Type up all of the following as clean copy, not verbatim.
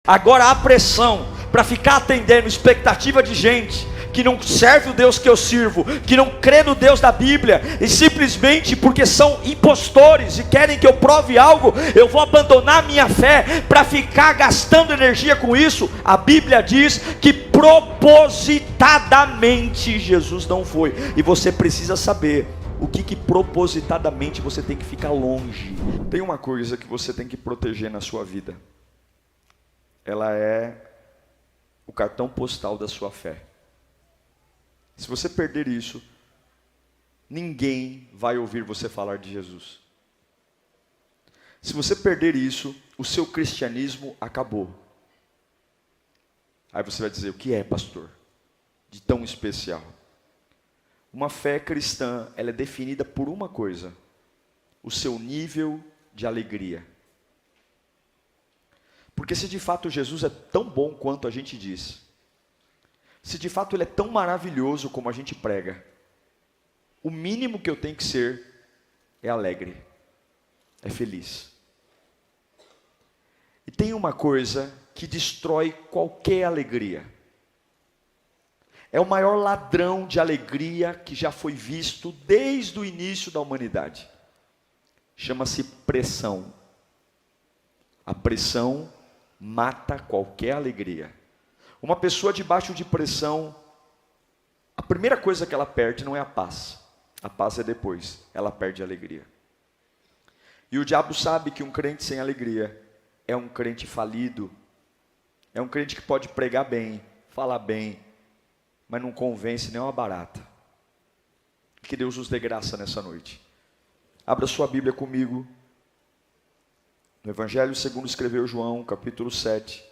Agora há pressão para ficar atendendo expectativa de gente que não serve o Deus que eu sirvo, que não crê no Deus da Bíblia, e simplesmente porque são impostores e querem que eu prove algo, eu vou abandonar minha fé para ficar gastando energia com isso. A Bíblia diz que propositadamente Jesus não foi, e você precisa saber o que propositadamente você tem que ficar longe. Tem uma coisa que você tem que proteger na sua vida, ela é o cartão postal da sua fé. Se você perder isso, ninguém vai ouvir você falar de Jesus. Se você perder isso, o seu cristianismo acabou. Aí você vai dizer: o que é, pastor, de tão especial? Uma fé cristã, ela é definida por uma coisa: o seu nível de alegria. Porque se de fato Jesus é tão bom quanto a gente diz, se de fato ele é tão maravilhoso como a gente prega, o mínimo que eu tenho que ser é alegre, é feliz. E tem uma coisa que destrói qualquer alegria. É o maior ladrão de alegria que já foi visto desde o início da humanidade. Chama-se pressão. A pressão mata qualquer alegria. Uma pessoa debaixo de pressão, a primeira coisa que ela perde não é a paz. A paz é depois, ela perde a alegria. E o diabo sabe que um crente sem alegria é um crente falido, é um crente que pode pregar bem, falar bem, mas não convence nem uma barata. Que Deus nos dê graça nessa noite. Abra sua Bíblia comigo, no Evangelho segundo escreveu João, capítulo 7.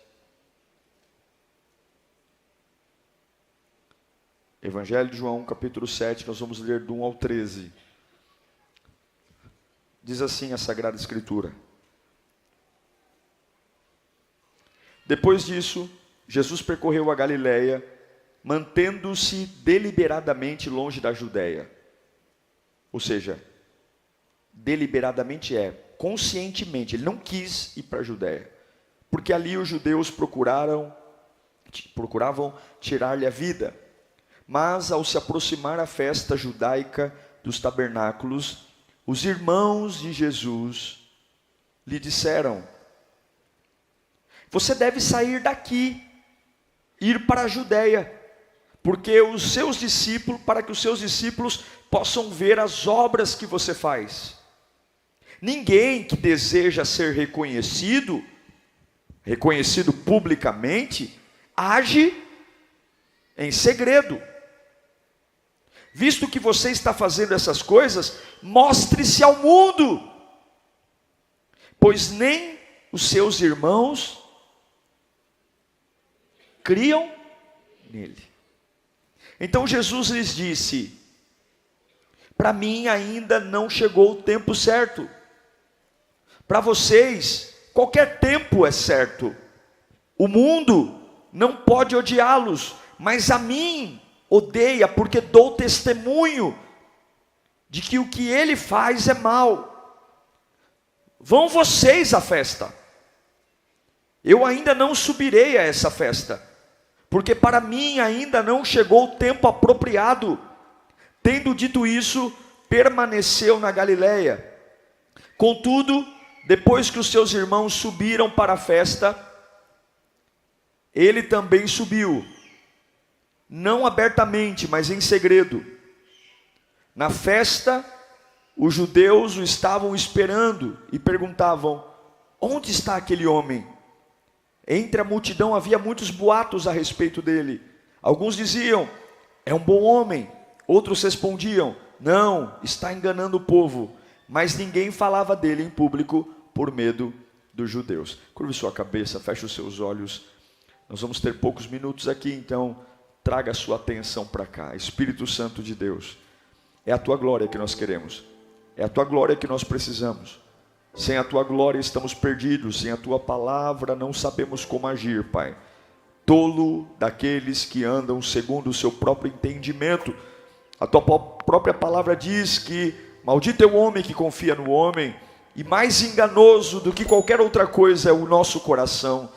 Evangelho de João, capítulo 7, nós vamos ler do 1 ao 13. Diz assim a Sagrada Escritura: Depois disso, Jesus percorreu a Galileia, mantendo-se deliberadamente longe da Judeia. Ou seja, deliberadamente conscientemente, ele não quis ir para a Judeia, porque ali os judeus procuravam tirar-lhe a vida. Mas ao se aproximar a festa judaica dos tabernáculos, os irmãos de Jesus lhe disseram: você deve sair daqui, ir para a Judeia, porque os seus discípulos, para que os seus discípulos possam ver as obras que você faz. Ninguém que deseja ser reconhecido publicamente, age em segredo. Visto que você está fazendo essas coisas, mostre-se ao mundo, pois nem os seus irmãos criam nele. Então Jesus lhes disse: para mim ainda não chegou o tempo certo. Para vocês, qualquer tempo é certo. O mundo não pode odiá-los, mas a mim odeia, porque dou testemunho de que o que ele faz é mal. Vão vocês à festa. Eu ainda não subirei a essa festa, porque para mim ainda não chegou o tempo apropriado. Tendo dito isso, permaneceu na Galileia. Contudo, depois que os seus irmãos subiram para a festa, ele também subiu, não abertamente, mas em segredo. Na festa, os judeus o estavam esperando e perguntavam: onde está aquele homem? Entre a multidão havia muitos boatos a respeito dele. Alguns diziam: é um bom homem. Outros respondiam: não, está enganando o povo. Mas ninguém falava dele em público por medo dos judeus. Curve sua cabeça, feche os seus olhos. Nós vamos ter poucos minutos aqui, então traga a sua atenção para cá. Espírito Santo de Deus, é a tua glória que nós queremos, é a tua glória que nós precisamos. Sem a tua glória estamos perdidos, sem a tua palavra não sabemos como agir, Pai. Tolo daqueles que andam segundo o seu próprio entendimento. A tua própria palavra diz que maldito é o homem que confia no homem, e mais enganoso do que qualquer outra coisa é o nosso coração.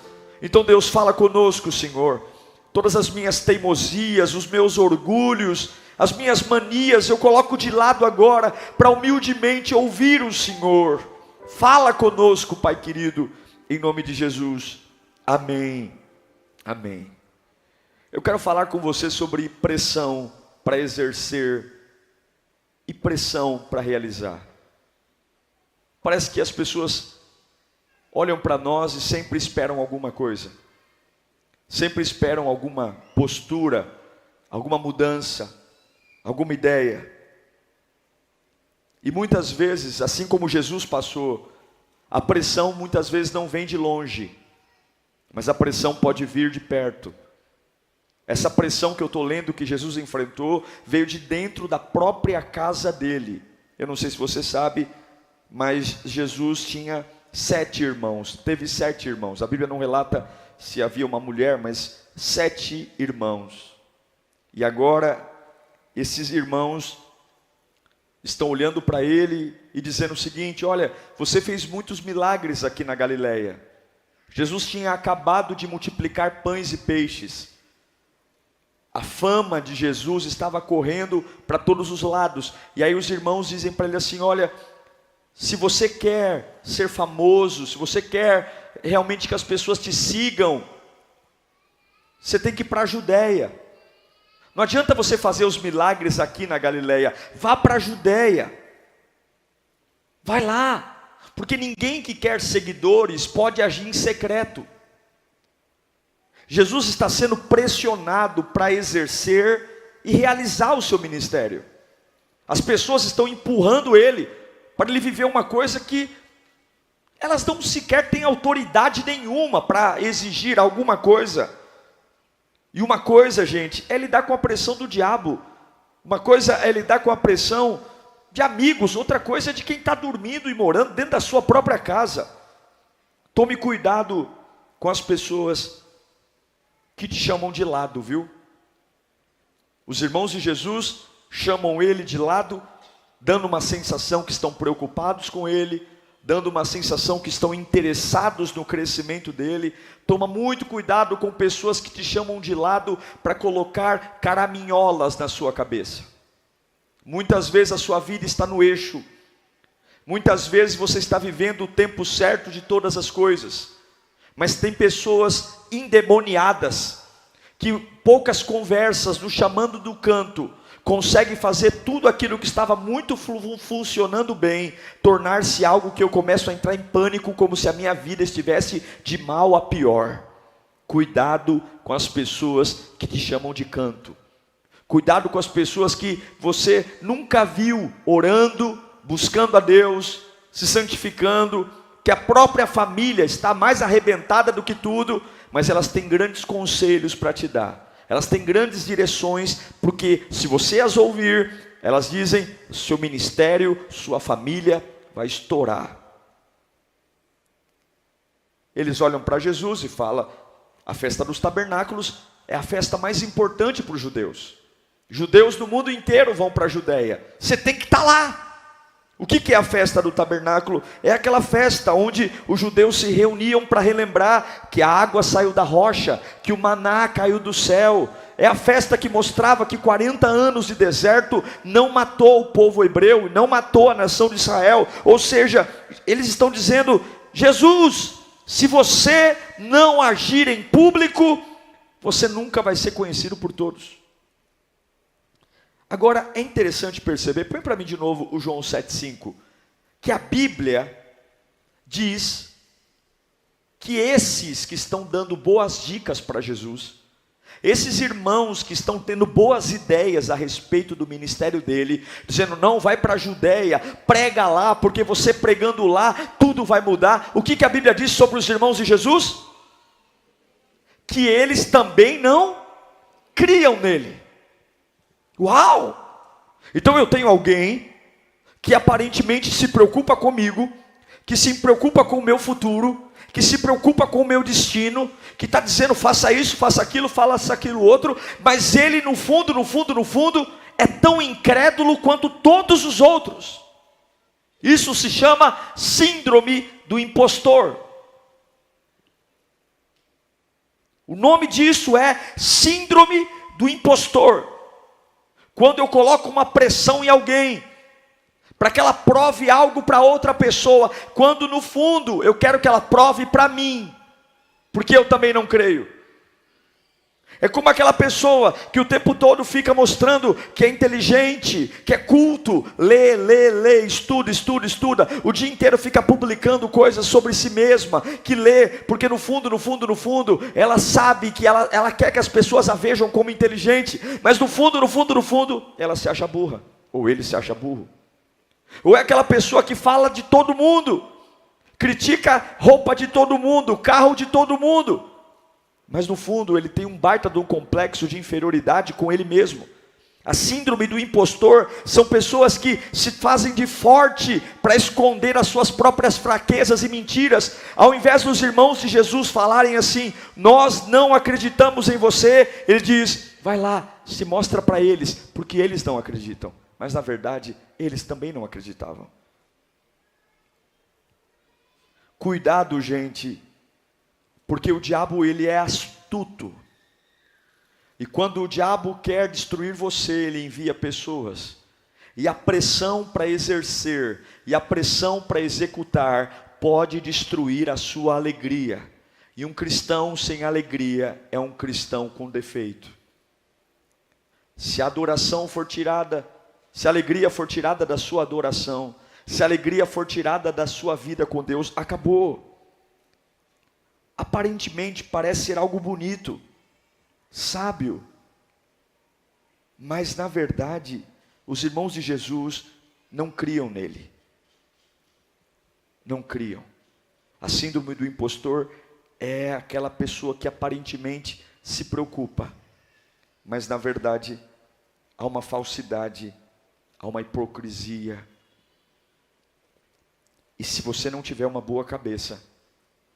Então Deus fala conosco, Senhor. Todas as minhas teimosias, os meus orgulhos, as minhas manias, eu coloco de lado agora, para humildemente ouvir o Senhor. Fala conosco, Pai querido, em nome de Jesus. Amém. Amém. Eu quero falar com você sobre pressão para exercer e pressão para realizar. Parece que as pessoas olham para nós e sempre esperam alguma coisa. Sempre esperam alguma postura, alguma mudança, alguma ideia. E muitas vezes, assim como Jesus passou, a pressão muitas vezes não vem de longe, mas a pressão pode vir de perto. Essa pressão que eu estou lendo que Jesus enfrentou, veio de dentro da própria casa dele. Eu não sei se você sabe, mas Jesus tinha 7 irmãos, teve 7 irmãos. A Bíblia não relata se havia uma mulher, mas 7 irmãos. E agora, esses irmãos estão olhando para ele e dizendo o seguinte: olha, você fez muitos milagres aqui na Galileia. Jesus tinha acabado de multiplicar pães e peixes. A fama de Jesus estava correndo para todos os lados. E aí os irmãos dizem para ele assim: olha, se você quer ser famoso, se você quer realmente que as pessoas te sigam, você tem que ir para a Judéia. Não adianta você fazer os milagres aqui na Galileia, vá para a Judéia. Vai lá, porque ninguém que quer seguidores pode agir em secreto. Jesus está sendo pressionado para exercer e realizar o seu ministério. As pessoas estão empurrando ele para ele viver uma coisa que elas não sequer têm autoridade nenhuma para exigir alguma coisa. E uma coisa, gente, é lidar com a pressão do diabo. Uma coisa é lidar com a pressão de amigos. Outra coisa é de quem está dormindo e morando dentro da sua própria casa. Tome cuidado com as pessoas que te chamam de lado, viu? Os irmãos de Jesus chamam ele de lado, dando uma sensação que estão preocupados com ele, dando uma sensação que estão interessados no crescimento dele. Toma muito cuidado com pessoas que te chamam de lado para colocar caraminholas na sua cabeça. Muitas vezes a sua vida está no eixo. Muitas vezes você está vivendo o tempo certo de todas as coisas. Mas tem pessoas endemoniadas, que poucas conversas, no chamando do canto, conseguem fazer tudo aquilo que estava muito funcionando bem, tornar-se algo que eu começo a entrar em pânico, como se a minha vida estivesse de mal a pior. Cuidado com as pessoas que te chamam de canto. Cuidado com as pessoas que você nunca viu orando, buscando a Deus, se santificando, que a própria família está mais arrebentada do que tudo, mas elas têm grandes conselhos para te dar. Elas têm grandes direções, porque se você as ouvir, elas dizem, seu ministério, sua família vai estourar. Eles olham para Jesus e falam, a festa dos tabernáculos é a festa mais importante para os judeus. Judeus no mundo inteiro vão para a Judéia. Você tem que estar lá. O que é a festa do tabernáculo? É aquela festa onde os judeus se reuniam para relembrar que a água saiu da rocha, que o maná caiu do céu. É a festa que mostrava que 40 anos de deserto não matou o povo hebreu, não matou a nação de Israel. Ou seja, eles estão dizendo, Jesus, se você não agir em público, você nunca vai ser conhecido por todos. Agora, é interessante perceber, põe para mim de novo o João 7,5, que a Bíblia diz que esses que estão dando boas dicas para Jesus, esses irmãos que estão tendo boas ideias a respeito do ministério dele, dizendo, não, vai para a Judéia, prega lá, porque você pregando lá, tudo vai mudar. O que a Bíblia diz sobre os irmãos de Jesus? Que eles também não criam nele. Uau! Então eu tenho alguém que aparentemente se preocupa comigo, que se preocupa com o meu futuro, que se preocupa com o meu destino, que está dizendo faça isso, faça aquilo, faça aquilo outro, mas ele no fundo, é tão incrédulo quanto todos os outros. Isso se chama síndrome do impostor. O nome disso é síndrome do impostor. Quando eu coloco uma pressão em alguém, para que ela prove algo para outra pessoa, quando no fundo eu quero que ela prove para mim, porque eu também não creio. É como aquela pessoa que o tempo todo fica mostrando que é inteligente, que é culto, lê, estuda, o dia inteiro fica publicando coisas sobre si mesma, que lê, porque no fundo, ela sabe que ela quer que as pessoas a vejam como inteligente, mas no fundo, ela se acha burra, ou ele se acha burro. Ou é aquela pessoa que fala de todo mundo, critica roupa de todo mundo, carro de todo mundo, mas no fundo ele tem um baita de um complexo de inferioridade com ele mesmo. A síndrome do impostor são pessoas que se fazem de forte para esconder as suas próprias fraquezas e mentiras. Ao invés dos irmãos de Jesus falarem assim, nós não acreditamos em você, ele diz, vai lá, se mostra para eles, porque eles não acreditam. Mas na verdade, eles também não acreditavam. Cuidado, gente, porque o diabo ele é astuto. E quando o diabo quer destruir você, ele envia pessoas. E a pressão para exercer, e a pressão para executar, pode destruir a sua alegria. E um cristão sem alegria é um cristão com defeito. Se a adoração for tirada, se a alegria for tirada da sua adoração, se a alegria for tirada da sua vida com Deus, acabou. Aparentemente parece ser algo bonito, sábio, mas na verdade, os irmãos de Jesus não criam nele. Não criam. A síndrome do impostor é aquela pessoa que aparentemente se preocupa, mas na verdade há uma falsidade, há uma hipocrisia. E se você não tiver uma boa cabeça,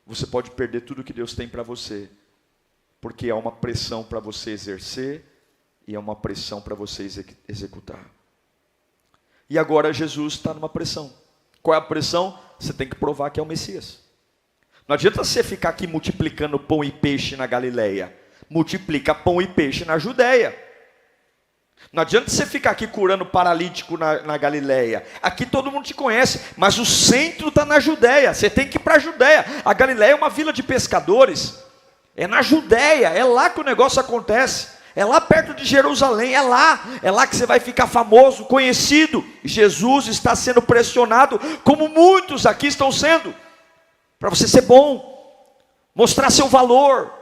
você pode perder tudo que Deus tem para você, porque há uma pressão para você exercer, e há uma pressão para você executar. E agora Jesus está numa pressão. Qual é a pressão? Você tem que provar que é o Messias. Não adianta você ficar aqui multiplicando pão e peixe na Galileia. Multiplica pão e peixe na Judéia. Não adianta você ficar aqui curando paralítico na Galileia. Aqui todo mundo te conhece, mas o centro está na Judéia. Você tem que ir para a Judéia. A Galileia é uma vila de pescadores. É na Judéia, é lá que o negócio acontece. É lá perto de Jerusalém, é lá que você vai ficar famoso, conhecido. Jesus está sendo pressionado, como muitos aqui estão sendo, para você ser bom, mostrar seu valor,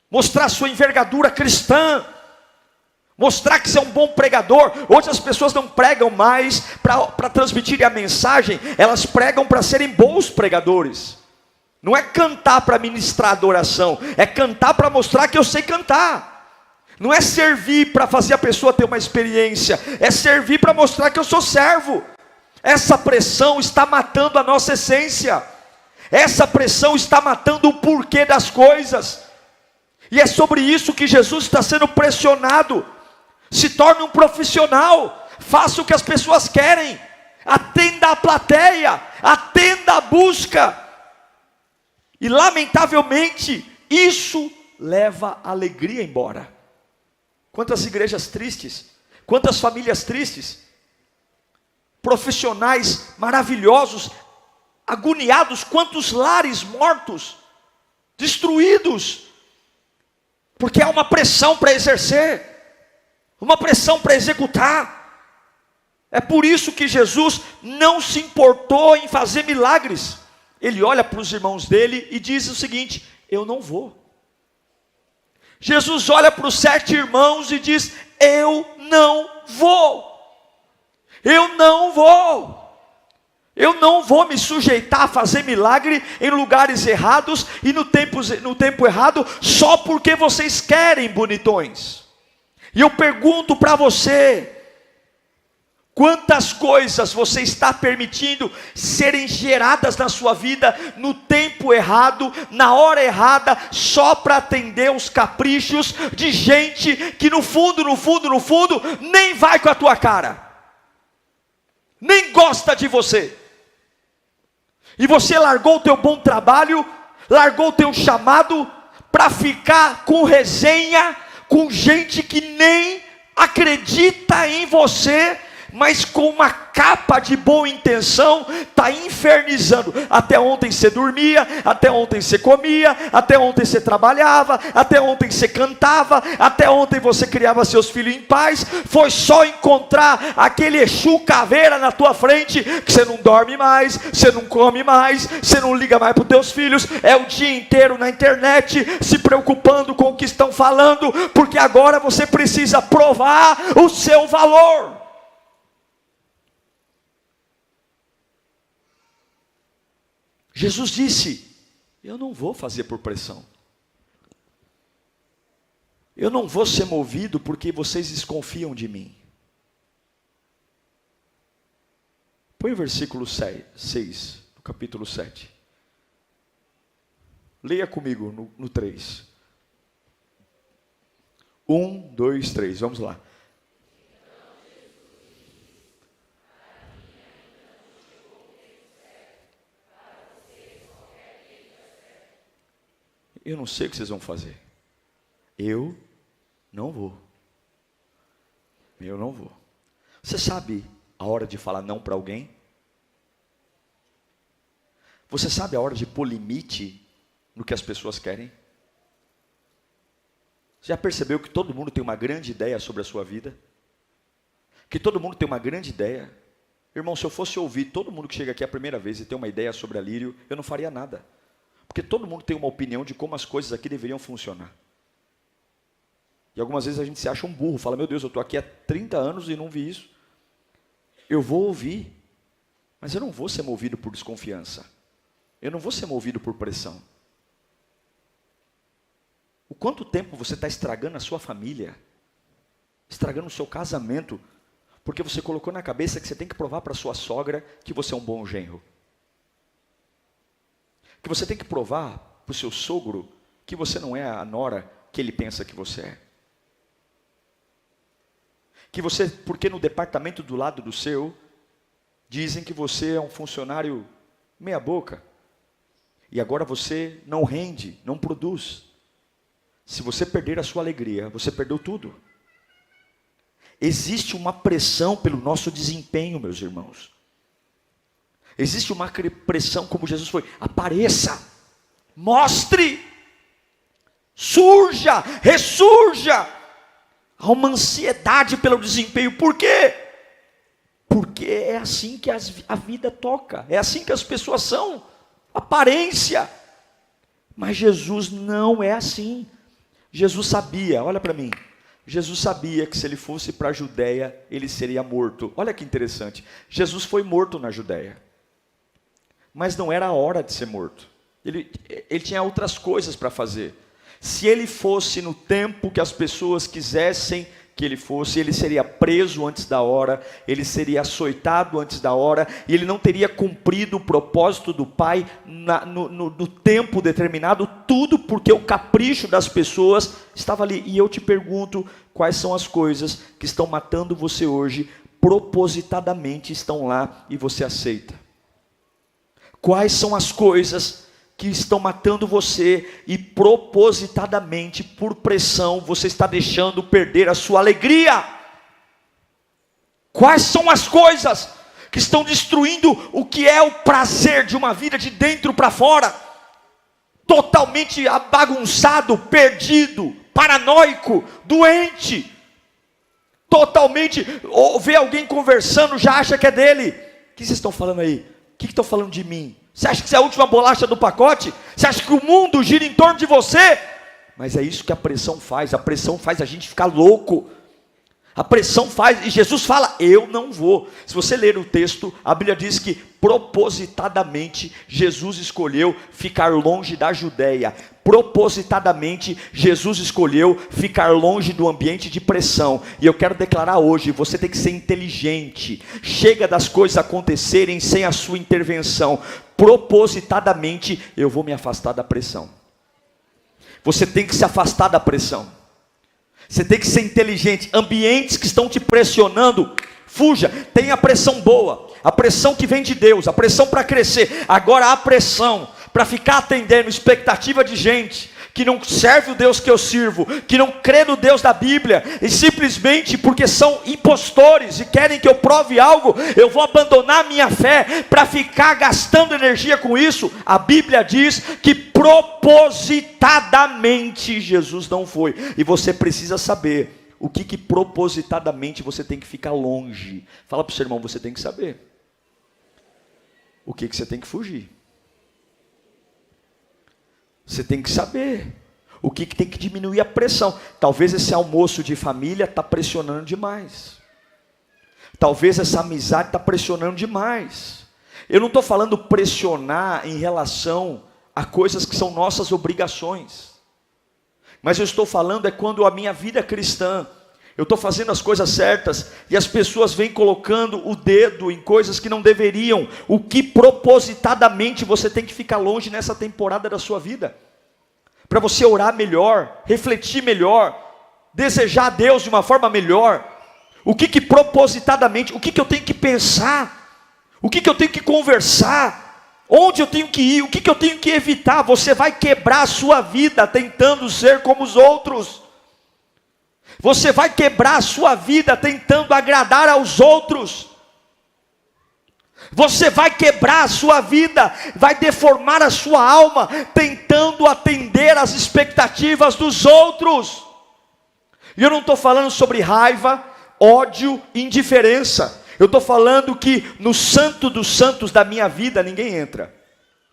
mostrar sua envergadura cristã, mostrar que você é um bom pregador. Hoje as pessoas não pregam mais para transmitirem a mensagem, elas pregam para serem bons pregadores. Não é cantar para ministrar adoração, é cantar para mostrar que eu sei cantar. Não é servir para fazer a pessoa ter uma experiência, é servir para mostrar que eu sou servo. Essa pressão está matando a nossa essência. Essa pressão está matando o porquê das coisas. E é sobre isso que Jesus está sendo pressionado. Se torne um profissional, faça o que as pessoas querem, atenda a plateia, atenda a busca. E lamentavelmente, isso leva a alegria embora. Quantas igrejas tristes, quantas famílias tristes, profissionais maravilhosos, agoniados, quantos lares mortos, destruídos, porque há uma pressão para exercer, uma pressão para executar. É por isso que Jesus não se importou em fazer milagres. Ele olha para os irmãos dele e diz o seguinte: eu não vou. Jesus olha para os 7 irmãos e diz: eu não vou. Eu não vou. Eu não vou me sujeitar a fazer milagre em lugares errados e no tempo errado, só porque vocês querem, bonitões. E eu pergunto para você: quantas coisas você está permitindo serem geradas na sua vida no tempo errado, na hora errada, só para atender os caprichos de gente que no fundo, nem vai com a tua cara, nem gosta de você. E você largou o teu bom trabalho, largou o teu chamado, para ficar com resenha com gente que nem acredita em você, mas com uma capa de boa intenção, está infernizando. Até ontem você dormia, até ontem você comia, até ontem você trabalhava, até ontem você cantava, até ontem você criava seus filhos em paz. Foi só encontrar aquele Exu caveira na tua frente, que você não dorme mais, você não come mais, você não liga mais para os teus filhos, é o dia inteiro na internet, se preocupando com o que estão falando, porque agora você precisa provar o seu valor. Jesus disse: eu não vou fazer por pressão. Eu não vou ser movido porque vocês desconfiam de mim. Põe o versículo 6, do capítulo 7. Leia comigo no 3. 1, 2, 3, vamos lá. Eu não sei o que vocês vão fazer. Eu não vou. Eu não vou. Você sabe a hora de falar não para alguém? Você sabe a hora de pôr limite no que as pessoas querem? Você já percebeu que todo mundo tem uma grande ideia sobre a sua vida? Que todo mundo tem uma grande ideia? Irmão, se eu fosse ouvir todo mundo que chega aqui a primeira vez e tem uma ideia sobre a Lírio, eu não faria nada. Porque todo mundo tem uma opinião de como as coisas aqui deveriam funcionar. E algumas vezes a gente se acha um burro, fala: meu Deus, eu estou aqui há 30 anos e não vi isso. Eu vou ouvir, mas eu não vou ser movido por desconfiança. Eu não vou ser movido por pressão. O quanto tempo você está estragando a sua família, estragando o seu casamento, porque você colocou na cabeça que você tem que provar para sua sogra que você é um bom genro. Que você tem que provar para o seu sogro que você não é a nora que ele pensa que você é. Que você, porque no departamento do lado do seu, dizem que você é um funcionário meia boca. E agora você não rende, não produz. Se você perder a sua alegria, você perdeu tudo. Existe uma pressão pelo nosso desempenho, meus irmãos. Existe uma pressão, como Jesus foi: apareça, mostre, surja, ressurja. Há uma ansiedade pelo desempenho. Por quê? Porque é assim que a vida toca, é assim que as pessoas são, aparência. Mas Jesus não é assim. Jesus sabia, olha para mim, Jesus sabia que se ele fosse para a Judéia, ele seria morto. Olha que interessante, Jesus foi morto na Judéia. Mas não era a hora de ser morto. Ele tinha outras coisas para fazer. Se ele fosse no tempo que as pessoas quisessem que ele fosse, ele seria preso antes da hora, ele seria açoitado antes da hora, e ele não teria cumprido o propósito do Pai no tempo determinado, tudo porque o capricho das pessoas estava ali. E eu te pergunto, quais são as coisas que estão matando você hoje, propositadamente estão lá e você aceita? Quais são as coisas que estão matando você e propositadamente, por pressão, você está deixando perder a sua alegria? Quais são as coisas que estão destruindo o que é o prazer de uma vida de dentro para fora? Totalmente bagunçado, perdido, paranoico, doente. Totalmente, ou vê alguém conversando, já acha que é dele. O que vocês estão falando aí? O que estão falando de mim? Você acha que você é a última bolacha do pacote? Você acha que o mundo gira em torno de você? Mas é isso que a pressão faz a gente ficar louco. A pressão faz, e Jesus fala: eu não vou. Se você ler o texto, a Bíblia diz que propositadamente Jesus escolheu ficar longe da Judéia. Propositadamente Jesus escolheu ficar longe do ambiente de pressão. E eu quero declarar hoje: você tem que ser inteligente. Chega das coisas acontecerem sem a sua intervenção. Propositadamente eu vou me afastar da pressão. Você tem que se afastar da pressão. Você tem que ser inteligente. Ambientes que estão te pressionando, fuja. Tem a pressão boa, a pressão que vem de Deus, a pressão para crescer. Agora a pressão para ficar atendendo expectativa de gente, que não serve o Deus que eu sirvo, que não crê no Deus da Bíblia, e simplesmente porque são impostores e querem que eu prove algo, eu vou abandonar a minha fé para ficar gastando energia com isso. A Bíblia diz que propositadamente Jesus não foi, e você precisa saber o que propositadamente você tem que ficar longe. Fala para o seu irmão, você tem que saber o que você tem que fugir. Você tem que saber o que tem que diminuir a pressão. Talvez esse almoço de família está pressionando demais. Talvez essa amizade está pressionando demais. Eu não estou falando pressionar em relação a coisas que são nossas obrigações. Mas eu estou falando é quando a minha vida cristã, eu estou fazendo as coisas certas e as pessoas vêm colocando o dedo em coisas que não deveriam. O que propositadamente você tem que ficar longe nessa temporada da sua vida, para você orar melhor, refletir melhor, desejar a Deus de uma forma melhor. O que propositadamente, o que eu tenho que pensar, o que eu tenho que conversar, onde eu tenho que ir, o que eu tenho que evitar. Você vai quebrar a sua vida tentando ser como os outros. Você vai quebrar a sua vida tentando agradar aos outros. Você vai quebrar a sua vida, vai deformar a sua alma, tentando atender às expectativas dos outros. E eu não estou falando sobre raiva, ódio, indiferença. Eu estou falando que no santo dos santos da minha vida ninguém entra.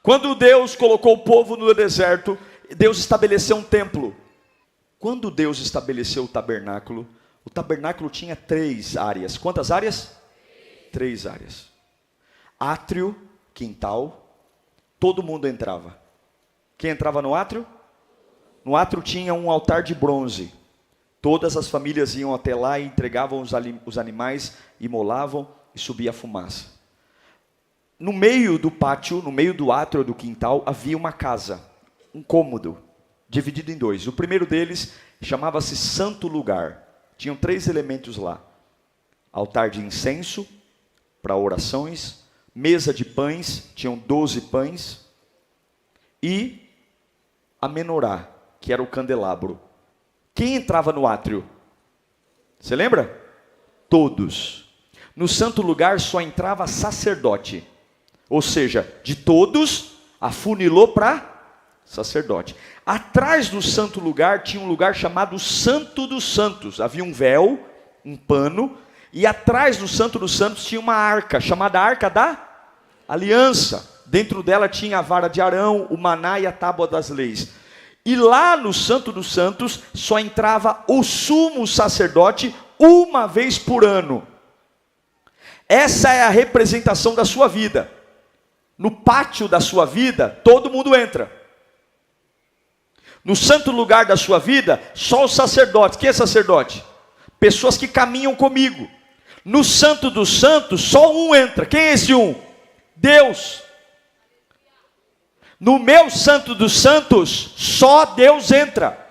Quando Deus colocou o povo no deserto, Deus estabeleceu um templo. Quando Deus estabeleceu o tabernáculo tinha 3 áreas. Quantas áreas? 3 áreas. Átrio, quintal, todo mundo entrava. Quem entrava no átrio? No átrio tinha um altar de bronze. Todas as famílias iam até lá e entregavam os animais, imolavam e subia a fumaça. No meio do pátio, no meio do átrio do quintal, havia uma casa, um cômodo, dividido em 2. O primeiro deles chamava-se Santo Lugar. Tinham 3 elementos lá: altar de incenso para orações, mesa de pães, tinham 12 pães, e a menorá, que era o candelabro. Quem entrava no átrio? Você lembra? Todos. No Santo Lugar só entrava sacerdote. Ou seja, de todos, afunilou para sacerdote. Atrás do Santo Lugar tinha um lugar chamado Santo dos Santos. Havia um véu, um pano, e atrás do Santo dos Santos tinha uma arca, chamada Arca da Aliança. Dentro dela tinha a vara de Arão, o maná e a tábua das leis. E lá no Santo dos Santos só entrava o sumo sacerdote uma vez por ano. Essa é a representação da sua vida. No pátio da sua vida, todo mundo entra. No santo lugar da sua vida, só os sacerdotes. Quem é sacerdote? Pessoas que caminham comigo. No Santo dos Santos, só um entra. Quem é esse um? Deus. No meu Santo dos Santos, só Deus entra.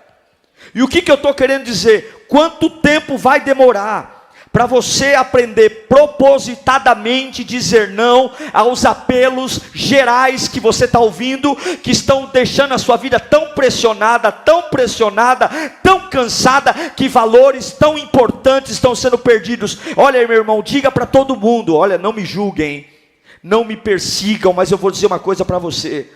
E o que eu estou querendo dizer? Quanto tempo vai demorar para você aprender propositadamente dizer não aos apelos gerais que você está ouvindo, que estão deixando a sua vida tão pressionada, tão cansada, que valores tão importantes estão sendo perdidos. Olha aí, meu irmão, diga para todo mundo, olha, não me julguem, não me persigam, mas eu vou dizer uma coisa para você.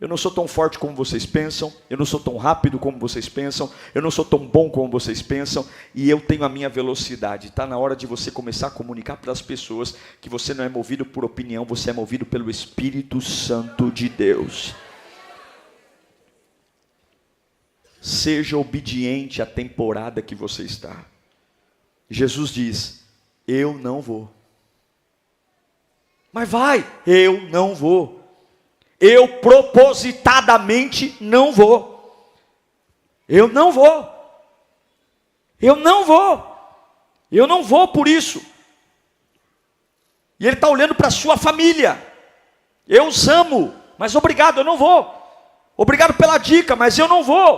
Eu não sou tão forte como vocês pensam, eu não sou tão rápido como vocês pensam, eu não sou tão bom como vocês pensam, e eu tenho a minha velocidade. Está na hora de você começar a comunicar para as pessoas que você não é movido por opinião, você é movido pelo Espírito Santo de Deus. Seja obediente à temporada que você está. Jesus diz, eu não vou. Mas vai, eu não vou. Eu propositadamente não vou. Eu não vou. Eu não vou. Eu não vou por isso. E ele está olhando para a sua família. Eu os amo, mas obrigado, eu não vou. Obrigado pela dica, mas eu não vou.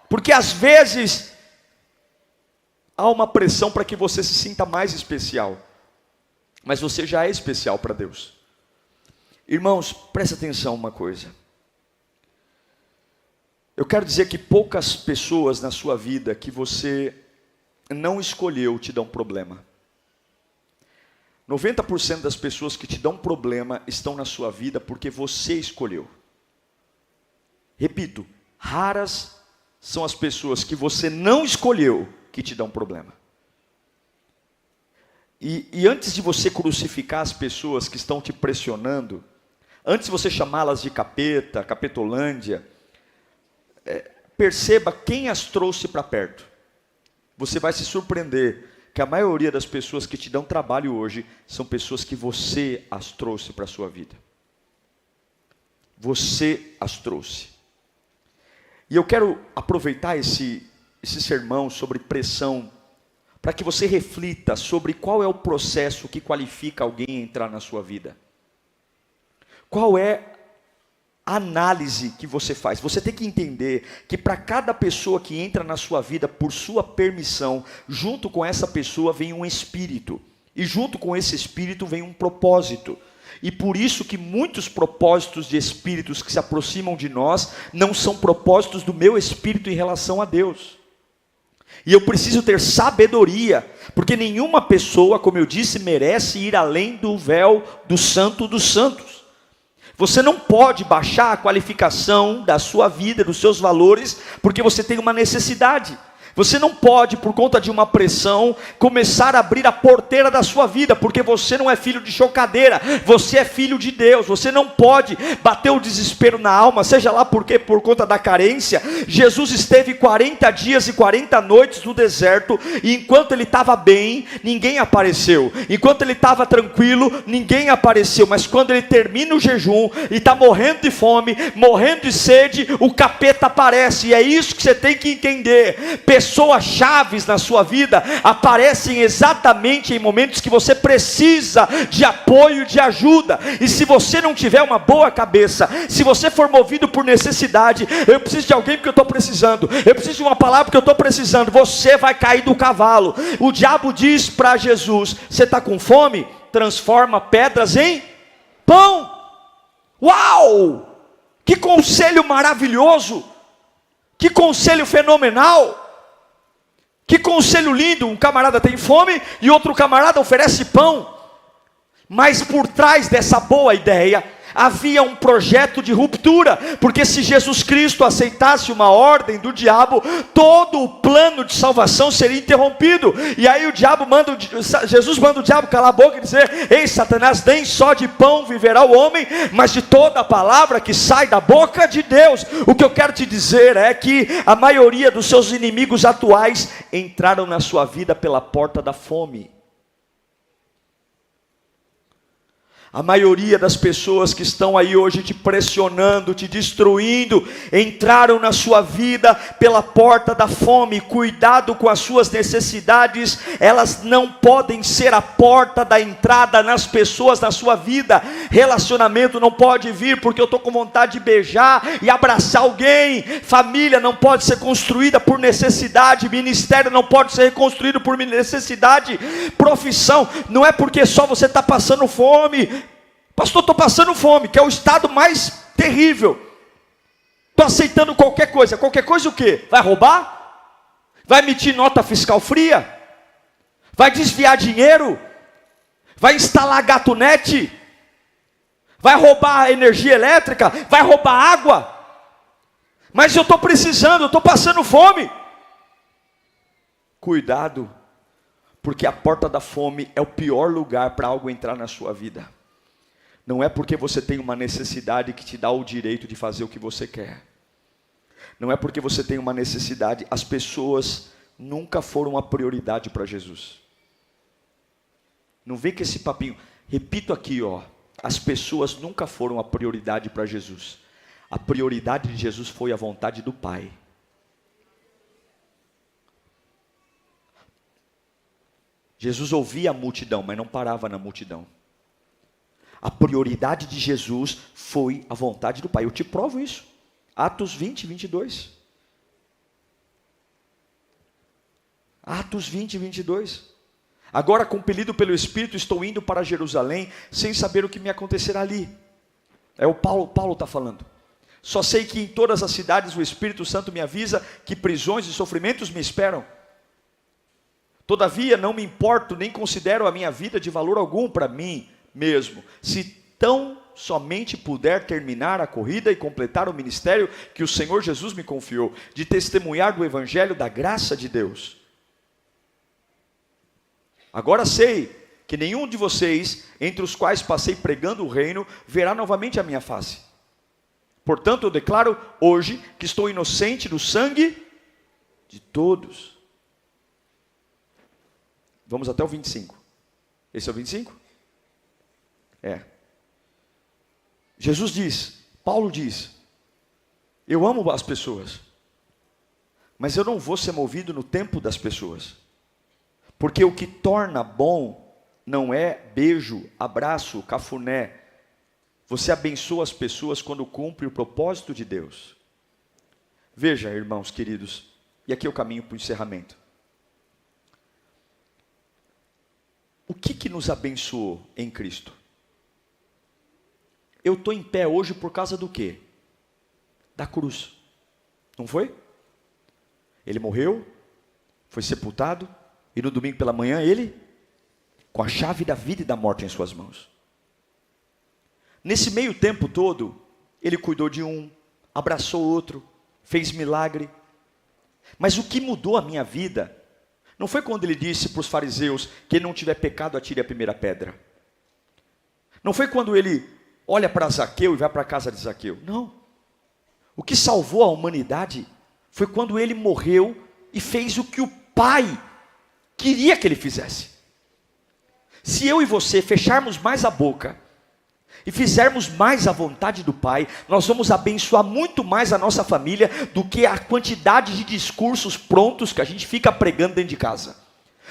Porque às vezes há uma pressão para que você se sinta mais especial. Mas você já é especial para Deus. Irmãos, presta atenção uma coisa. Eu quero dizer que poucas pessoas na sua vida que você não escolheu te dão problema. 90% das pessoas que te dão problema estão na sua vida porque você escolheu. Repito, raras são as pessoas que você não escolheu que te dão problema. E antes de você crucificar as pessoas que estão te pressionando, antes de você chamá-las de capeta, capetolândia, perceba quem as trouxe para perto. Você vai se surpreender que a maioria das pessoas que te dão trabalho hoje são pessoas que você as trouxe para a sua vida. Você as trouxe. E eu quero aproveitar esse sermão sobre pressão para que você reflita sobre qual é o processo que qualifica alguém a entrar na sua vida. Qual é a análise que você faz? Você tem que entender que para cada pessoa que entra na sua vida por sua permissão, junto com essa pessoa vem um espírito. E junto com esse espírito vem um propósito. E por isso que muitos propósitos de espíritos que se aproximam de nós não são propósitos do meu espírito em relação a Deus. E eu preciso ter sabedoria, porque nenhuma pessoa, como eu disse, merece ir além do véu do santo dos santos. Você não pode baixar a qualificação da sua vida, dos seus valores, porque você tem uma necessidade. Você não pode, por conta de uma pressão, começar a abrir a porteira da sua vida, porque você não é filho de chocadeira, você é filho de Deus. Você não pode bater o desespero na alma, seja lá porque por conta da carência. Jesus esteve 40 dias e 40 noites no deserto, e enquanto ele estava bem, ninguém apareceu. Enquanto ele estava tranquilo, ninguém apareceu. Mas quando ele termina o jejum, e está morrendo de fome, morrendo de sede, o capeta aparece. E é isso que você tem que entender. Pessoas chaves na sua vida aparecem exatamente em momentos que você precisa de apoio, de ajuda. E se você não tiver uma boa cabeça, se você for movido por necessidade, eu preciso de alguém porque eu estou precisando, eu preciso de uma palavra porque eu estou precisando, você vai cair do cavalo. O diabo diz para Jesus: você está com fome? Transforma pedras em pão. Uau! Que conselho maravilhoso! Que conselho fenomenal! Que conselho lindo, um camarada tem fome e outro camarada oferece pão. Mas por trás dessa boa ideia, havia um projeto de ruptura, porque se Jesus Cristo aceitasse uma ordem do diabo, todo o plano de salvação seria interrompido. E aí Jesus manda o diabo calar a boca e dizer: ei Satanás, nem só de pão viverá o homem, mas de toda a palavra que sai da boca de Deus. O que eu quero te dizer é que a maioria dos seus inimigos atuais entraram na sua vida pela porta da fome. A maioria das pessoas que estão aí hoje te pressionando, te destruindo, entraram na sua vida pela porta da fome. Cuidado com as suas necessidades, elas não podem ser a porta da entrada nas pessoas na sua vida. Relacionamento não pode vir porque eu estou com vontade de beijar e abraçar alguém. Família não pode ser construída por necessidade. Ministério não pode ser reconstruído por necessidade. Profissão não é porque só você está passando fome. Pastor, estou passando fome, que é o estado mais terrível. Estou aceitando qualquer coisa o quê? Vai roubar? Vai emitir nota fiscal fria? Vai desviar dinheiro? Vai instalar gatunete? Vai roubar energia elétrica? Vai roubar água? Mas eu estou precisando, eu estou passando fome. Cuidado, porque a porta da fome é o pior lugar para algo entrar na sua vida. Não é porque você tem uma necessidade que te dá o direito de fazer o que você quer. Não é porque você tem uma necessidade. As pessoas nunca foram a prioridade para Jesus. Não vem com esse papinho. Repito aqui, as pessoas nunca foram a prioridade para Jesus. A prioridade de Jesus foi a vontade do Pai. Jesus ouvia a multidão, mas não parava na multidão. A prioridade de Jesus foi a vontade do Pai. Eu te provo isso. Atos 20, 22. Atos 20, 22. Agora, compelido pelo Espírito, estou indo para Jerusalém, sem saber o que me acontecerá ali. É o Paulo está falando. Só sei que em todas as cidades o Espírito Santo me avisa que prisões e sofrimentos me esperam. Todavia não me importo, nem considero a minha vida de valor algum para mim mesmo, se tão somente puder terminar a corrida e completar o ministério que o Senhor Jesus me confiou, de testemunhar do Evangelho da graça de Deus. Agora sei que nenhum de vocês, entre os quais passei pregando o reino, verá novamente a minha face. Portanto, eu declaro hoje que estou inocente do sangue de todos. Vamos até o 25. Esse é o 25? É. Jesus diz, Paulo diz, eu amo as pessoas, mas eu não vou ser movido no tempo das pessoas. Porque o que torna bom não é beijo, abraço, cafuné. Você abençoa as pessoas quando cumpre o propósito de Deus. Veja, irmãos queridos, e aqui é o caminho para o encerramento. O que nos abençoou em Cristo? Eu estou em pé hoje por causa do quê? Da cruz. Não foi? Ele morreu, foi sepultado, e no domingo pela manhã ele, com a chave da vida e da morte em suas mãos. Nesse meio tempo todo, ele cuidou de um, abraçou outro, fez milagre. Mas o que mudou a minha vida, não foi quando ele disse para os fariseus, quem não tiver pecado atire a primeira pedra. Não foi quando ele olha para Zaqueu e vai para a casa de Zaqueu. Não. O que salvou a humanidade foi quando ele morreu e fez o que o Pai queria que ele fizesse. Se eu e você fecharmos mais a boca e fizermos mais a vontade do Pai, nós vamos abençoar muito mais a nossa família do que a quantidade de discursos prontos que a gente fica pregando dentro de casa.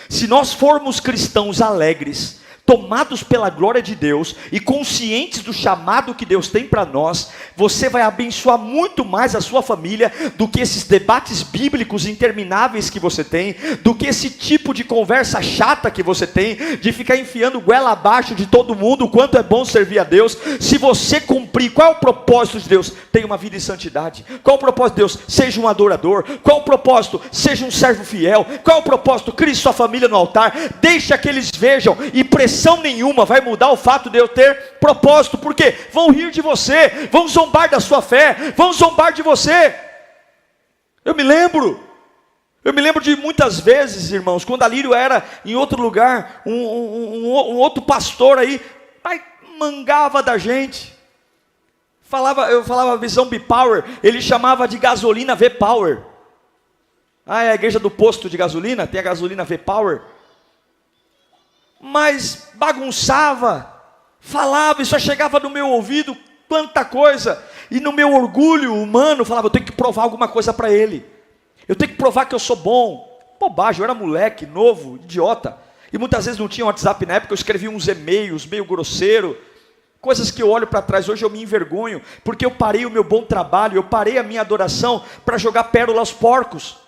Se nós formos cristãos alegres, tomados pela glória de Deus e conscientes do chamado que Deus tem para nós, você vai abençoar muito mais a sua família do que esses debates bíblicos intermináveis que você tem, do que esse tipo de conversa chata que você tem, de ficar enfiando goela abaixo de todo mundo, o quanto é bom servir a Deus. Se você cumprir, qual é o propósito de Deus? Tenha uma vida em santidade. Qual é o propósito de Deus? Seja um adorador. Qual é o propósito? Seja um servo fiel. Qual é o propósito? Crie sua família no altar. Deixa que eles vejam, e pressão nenhuma vai mudar o fato de eu ter propósito. Por quê? Vão rir de você, vão zombar da sua fé, vão zombar de você. Eu me lembro de muitas vezes, irmãos, quando a Lírio era em outro lugar, um outro pastor aí mangava da gente. Eu falava visão B-Power, ele chamava de gasolina V-Power. É a igreja do posto de gasolina, tem a gasolina V-Power. Mas bagunçava, falava, e só chegava no meu ouvido quanta coisa, e no meu orgulho humano, falava, eu tenho que provar alguma coisa para ele, eu tenho que provar que eu sou bom. Bobagem, eu era moleque, novo, idiota, e muitas vezes não tinha WhatsApp na época, eu escrevia uns e-mails meio grosseiro, coisas que eu olho para trás, hoje eu me envergonho, porque eu parei o meu bom trabalho, eu parei a minha adoração para jogar pérola aos porcos.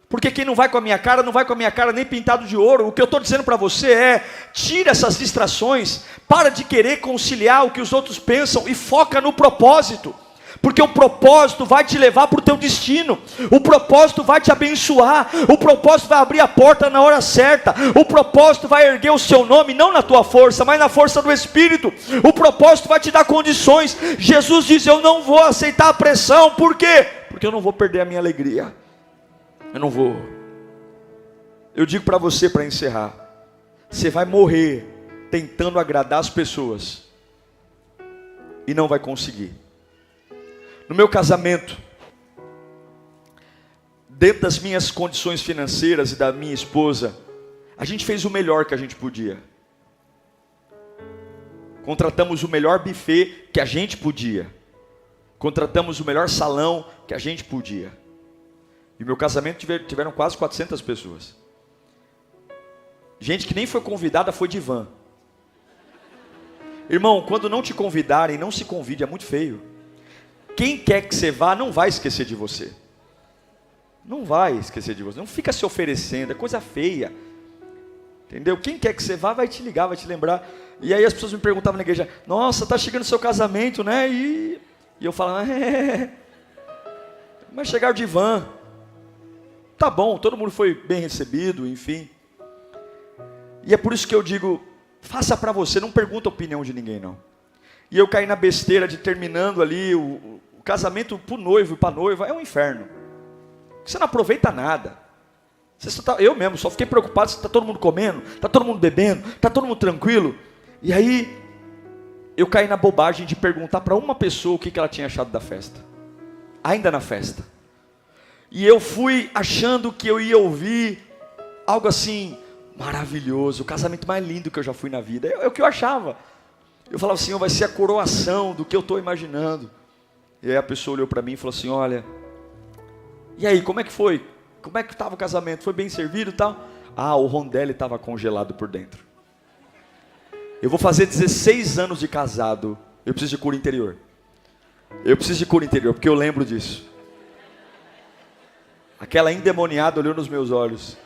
Porque quem não vai com a minha cara, não vai com a minha cara nem pintado de ouro. O que eu estou dizendo para você é, tira essas distrações, para de querer conciliar o que os outros pensam e foca no propósito. Porque o propósito vai te levar para o teu destino, o propósito vai te abençoar, o propósito vai abrir a porta na hora certa, o propósito vai erguer o seu nome, não na tua força, mas na força do Espírito. O propósito vai te dar condições. Jesus diz, eu não vou aceitar a pressão. Por quê? Porque eu não vou perder a minha alegria. Eu não vou. Eu digo para você, para encerrar, você vai morrer tentando agradar as pessoas e não vai conseguir. No meu casamento, dentro das minhas condições financeiras e da minha esposa, a gente fez o melhor que a gente podia. Contratamos o melhor buffet que a gente podia. Contratamos o melhor salão que a gente podia. E meu casamento tiveram quase 400 pessoas. Gente que nem foi convidada, foi de van. Irmão, quando não te convidarem, não se convide, é muito feio. Quem quer que você vá, não vai esquecer de você. Não vai esquecer de você. Não fica se oferecendo, é coisa feia. Entendeu? Quem quer que você vá, vai te ligar, vai te lembrar. E aí as pessoas me perguntavam na igreja, nossa, está chegando o seu casamento, né? E E eu falava, mas chegaram de van. Tá bom, todo mundo foi bem recebido, enfim. E é por isso que eu digo, faça para você, não pergunta a opinião de ninguém não. E eu caí na besteira de terminando ali, o casamento pro noivo e pra noiva é um inferno. Você não aproveita nada. Eu mesmo só fiquei preocupado se está todo mundo comendo, está todo mundo bebendo, está todo mundo tranquilo. E aí, eu caí na bobagem de perguntar para uma pessoa o que ela tinha achado da festa. Ainda na festa. E eu fui achando que eu ia ouvir algo assim, maravilhoso, o casamento mais lindo que eu já fui na vida. É o que eu achava. Eu falava assim, vai ser a coroação do que eu estou imaginando. E aí a pessoa olhou para mim e falou assim, olha, e aí, como é que foi? Como é que estava o casamento? Foi bem servido e tal? Ah, o rondelli estava congelado por dentro. Eu vou fazer 16 anos de casado. Eu preciso de cura interior. Eu preciso de cura interior, porque eu lembro disso. Aquela endemoniada olhou nos meus olhos.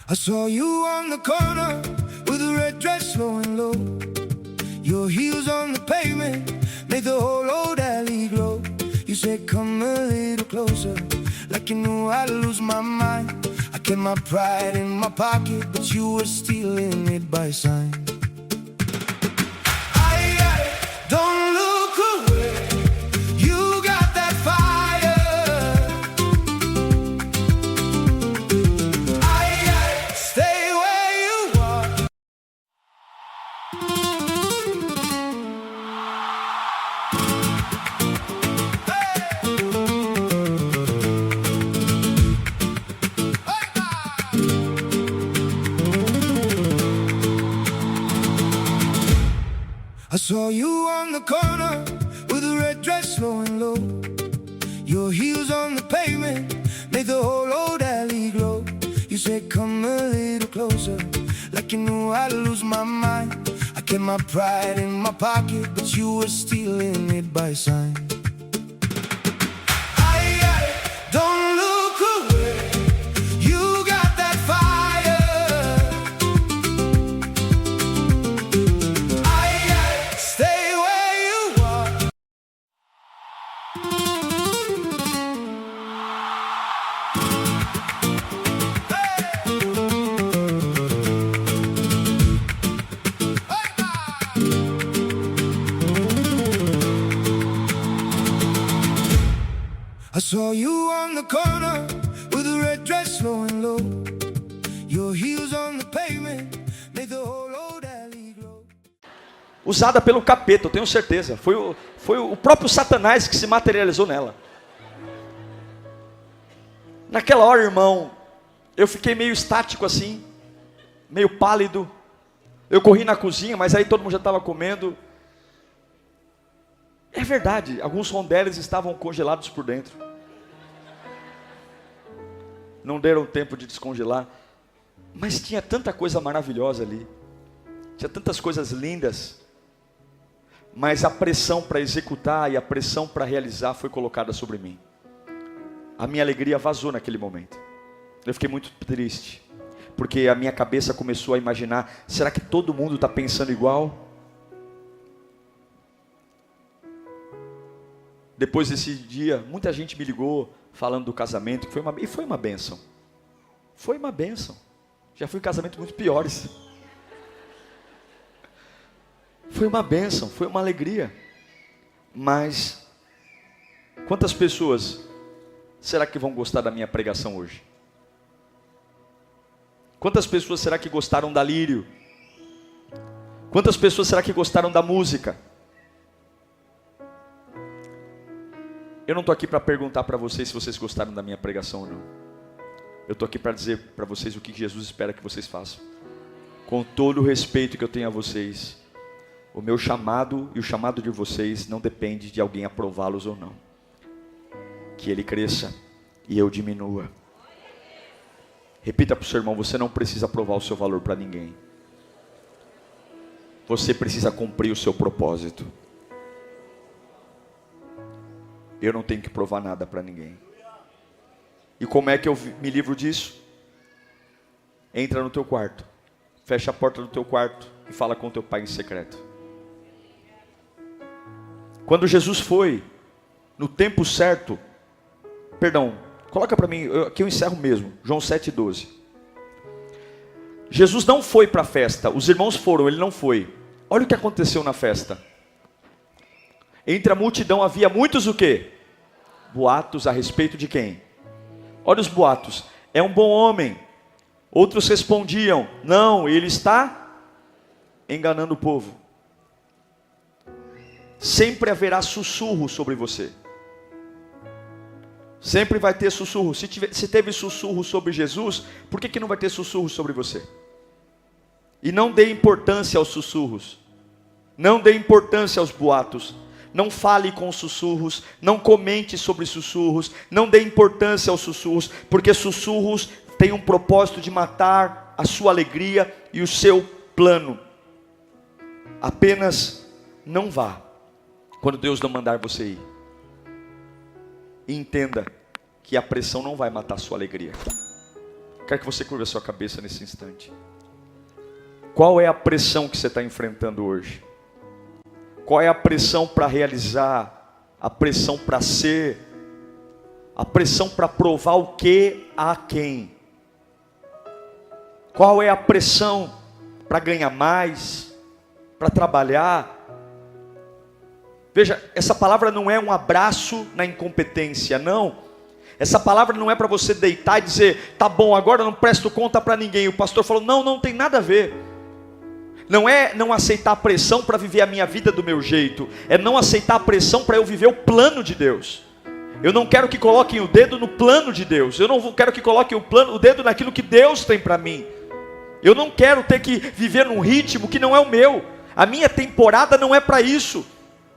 I saw you on the corner with a red dress flowing low. Your heels on the pavement made the whole old alley glow. You said come a little closer, like you knew I'd lose my mind. I kept my pride in my pocket, but you were stealing it by sign. Don't look away, you got that fire. Stay where you are. I saw you on the corner with a red dress flowing low. Your heels on the pavement made the whole old alley glow. You said come a little closer, like you knew I'd lose my mind. I kept my pride in my pocket, but you were stealing it by sign. Don't look away, you got that fire. Stay where you are. I saw you on the corner with a red dress flowing low. Your heels on the pavement made the whole old alley glow. Usada pelo capeta, eu tenho certeza. Foi o próprio Satanás que se materializou nela. Naquela hora, irmão, eu fiquei meio estático assim, meio pálido. Eu corri na cozinha, mas aí todo mundo já estava comendo. É verdade, alguns rondellis estavam congelados por dentro. Não deram tempo de descongelar. Mas tinha tanta coisa maravilhosa ali. Tinha tantas coisas lindas. Mas a pressão para executar e a pressão para realizar foi colocada sobre mim. A minha alegria vazou naquele momento. Eu fiquei muito triste. Porque a minha cabeça começou a imaginar, será que todo mundo está pensando igual? Depois desse dia, muita gente me ligou falando do casamento, e foi uma bênção. Foi uma bênção. Já fui em casamentos muito piores. Foi uma bênção, foi uma alegria. Mas, quantas pessoas será que vão gostar da minha pregação hoje? Quantas pessoas será que gostaram da lírio? Quantas pessoas será que gostaram da música? Eu não estou aqui para perguntar para vocês se vocês gostaram da minha pregação ou não. Eu estou aqui para dizer para vocês o que Jesus espera que vocês façam. Com todo o respeito que eu tenho a vocês, o meu chamado e o chamado de vocês não depende de alguém aprová-los ou não. Que ele cresça e eu diminua. Repita para o seu irmão, você não precisa provar o seu valor para ninguém. você precisa cumprir o seu propósito. Eu não tenho que provar nada para ninguém. E como é que eu me livro disso? Entra no teu quarto, fecha a porta do teu quarto e fala com teu pai em secreto. Quando Jesus foi, no tempo certo, perdão, coloca para mim, aqui eu encerro mesmo, João 7,12. Jesus não foi para a festa, os irmãos foram, ele não foi. Olha o que aconteceu na festa. Entre a multidão havia muitos o quê? Boatos a respeito de quem? Olha os boatos. É um bom homem. Outros respondiam, não, ele está enganando o povo. Sempre haverá sussurro sobre você. Sempre vai ter sussurro. Se teve sussurro sobre Jesus, por que não vai ter sussurro sobre você? E não dê importância aos sussurros. Não dê importância aos boatos. Não fale com sussurros. Não comente sobre sussurros. Não dê importância aos sussurros. Porque sussurros têm um propósito de matar a sua alegria e o seu plano. Apenas não vá quando Deus não mandar você ir. E entenda que a pressão não vai matar a sua alegria. Quero que você curva a sua cabeça nesse instante. Qual é a pressão que você está enfrentando hoje? Qual é a pressão para realizar? A pressão para ser? A pressão para provar o que a quem? Qual é a pressão para ganhar mais? Para trabalhar? Veja, essa palavra não é um abraço na incompetência, não. Essa palavra não é para você deitar e dizer, tá bom, agora eu não presto conta para ninguém. O pastor falou, não tem nada a ver. Não é não aceitar a pressão para viver a minha vida do meu jeito. É não aceitar a pressão para eu viver o plano de Deus. Eu não quero que coloquem o dedo no plano de Deus. Eu não quero que coloquem o dedo naquilo que Deus tem para mim. Eu não quero ter que viver num ritmo que não é o meu. A minha temporada não é para isso.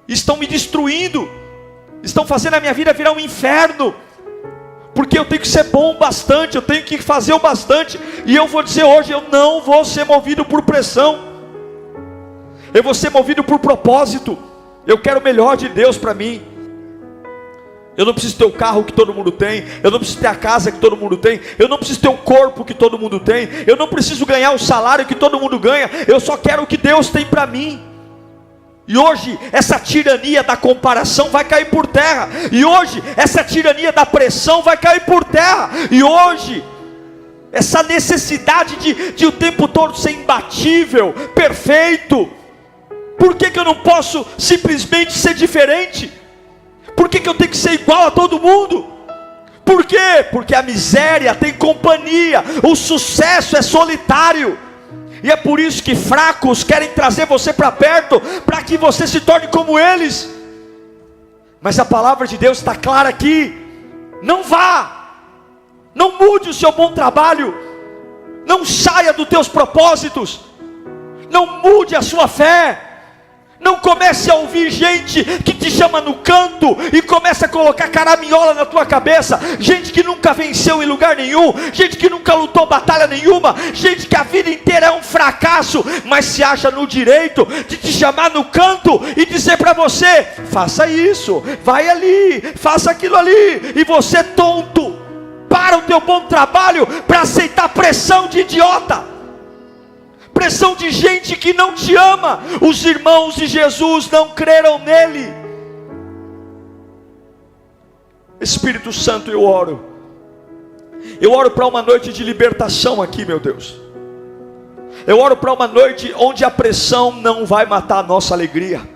Estão me destruindo, estão fazendo a minha vida virar um inferno, porque eu tenho que ser bom o bastante, eu tenho que fazer o bastante, e eu vou dizer hoje, eu não vou ser movido por pressão, eu vou ser movido por propósito. Eu quero o melhor de Deus para mim. Eu não preciso ter o carro que todo mundo tem, eu não preciso ter a casa que todo mundo tem, eu não preciso ter o corpo que todo mundo tem, eu não preciso ganhar o salário que todo mundo ganha, eu só quero o que Deus tem para mim. E hoje essa tirania da comparação vai cair por terra. E hoje essa tirania da pressão vai cair por terra. E hoje essa necessidade de o tempo todo ser imbatível, perfeito. Por que eu não posso simplesmente ser diferente? Por que eu tenho que ser igual a todo mundo? Por quê? Porque a miséria tem companhia, o sucesso é solitário. E é por isso que fracos querem trazer você para perto, para que você se torne como eles. Mas a palavra de Deus está clara aqui. Não vá, não mude o seu bom trabalho, não saia dos teus propósitos, não mude a sua fé. Não comece a ouvir gente que te chama no canto e começa a colocar caraminhola na tua cabeça. Gente que nunca venceu em lugar nenhum, gente que nunca lutou batalha nenhuma, gente que a vida inteira é um fracasso, mas se acha no direito de te chamar no canto e dizer para você, faça isso, vai ali, faça aquilo ali. E você tonto, para o teu bom trabalho para aceitar pressão de idiota, pressão de gente que não te ama. Os irmãos de Jesus não creram nele. Espírito Santo, eu oro para uma noite de libertação aqui, meu Deus. Eu oro para uma noite onde a pressão não vai matar a nossa alegria.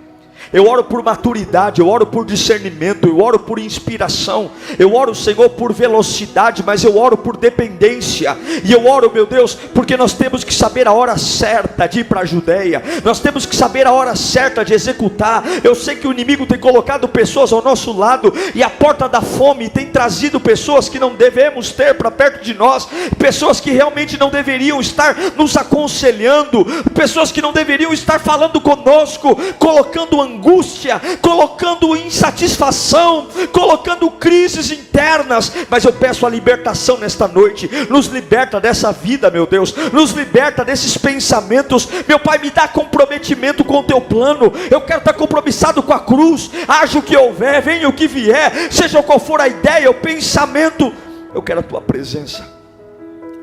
Eu oro por maturidade, eu oro por discernimento, eu oro por inspiração, eu oro, Senhor, por velocidade, mas eu oro por dependência. E eu oro, meu Deus, porque nós temos que saber a hora certa de ir para a Judeia, nós temos que saber a hora certa de executar. Eu sei que o inimigo tem colocado pessoas ao nosso lado, e a porta da fome tem trazido pessoas que não devemos ter para perto de nós, pessoas que realmente não deveriam estar nos aconselhando, pessoas que não deveriam estar falando conosco, colocando angústia angústia, colocando insatisfação, colocando crises internas. Mas eu peço a libertação nesta noite. Nos liberta dessa vida, meu Deus, nos liberta desses pensamentos. Meu Pai, me dá comprometimento com o teu plano. Eu quero estar compromissado com a cruz. Haja o que houver, venha o que vier, seja qual for a ideia, o pensamento, eu quero a tua presença.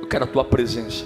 Eu quero a tua presença.